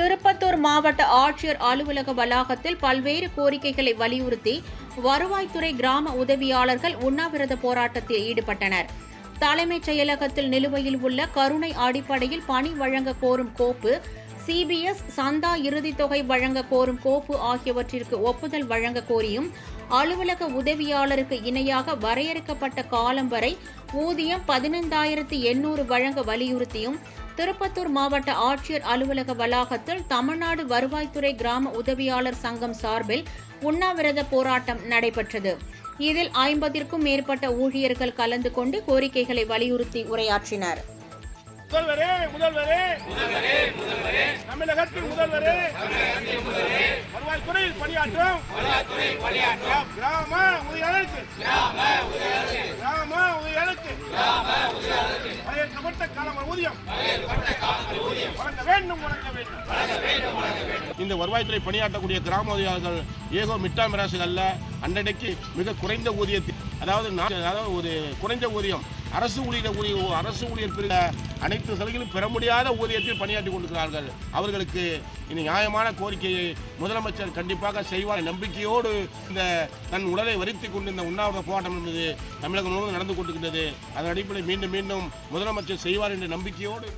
திருப்பத்தூர் மாவட்ட ஆட்சியர் அலுவலக வளாகத்தில் பல்வேறு கோரிக்கைகளை வலியுறுத்தி வருவாய்த்துறை கிராம உதவியாளர்கள் உண்ணாவிரத போராட்டத்தில் ஈடுபட்டனர். தலைமைச் செயலகத்தில் நிலுவையில் உள்ள கருணை அடிப்படையில் பணி வழங்க கோரும் கோப்பு, சிபிஎஸ் சந்தா இறுதித் தொகை வழங்க கோரும் கோப்பு ஆகியவற்றிற்கு ஒப்புதல் வழங்க கோரியும், அலுவலக உதவியாளருக்கு இணையாக வரையறுக்கப்பட்ட காலம் வரை ஊதியம் 15,800 வழங்க வலியுறுத்தியும் திருப்பத்தூர் மாவட்ட ஆட்சியர் அலுவலக வளாகத்தில் தமிழ்நாடு வருவாய்த்துறை கிராம உதவியாளர் சங்கம் சார்பில் உண்ணாவிரத போராட்டம் நடைபெற்றது. இதில் 50க்கும் மேற்பட்ட ஊழியர்கள் கலந்து கொண்டு கோரிக்கைகளை வலியுறுத்தி உரையாற்றினர். தமிழகத்தின் முதல்வரே, வருவாய்த்துறையில் பணியாற்றும் கிராம உதவியாளருக்கு வரையறுக்கப்பட்ட கால ஊதியம் வழங்க வேண்டும். இந்த வருவாய்த்துறை பணியாற்றக்கூடிய கிராம உதவியாளர்கள் ஏகோ மிட்டா மிராசுகள்ல அன்றைக்கு மிக குறைந்த ஊதியத்தில், அதாவது ஒரு குறைந்த ஊதியம், அரசு ஊழியர் பிரிவு அனைத்து சலுகைகளும் பெற முடியாத ஊதியத்தில் பணியாற்றி கொண்டிருக்கிறார்கள். அவர்களுக்கு இந்த நியாயமான கோரிக்கையை முதலமைச்சர் கண்டிப்பாக செய்வார் நம்பிக்கையோடு இந்த தன் உடலை வருத்திக் கொண்டு இந்த உண்ணாவிரத போராட்டம் என்பது தமிழகம் முழுவதும் நடந்து கொண்டிருக்கின்றது. அதன் அடிப்படையில் மீண்டும் முதலமைச்சர் செய்வார் என்ற நம்பிக்கையோடு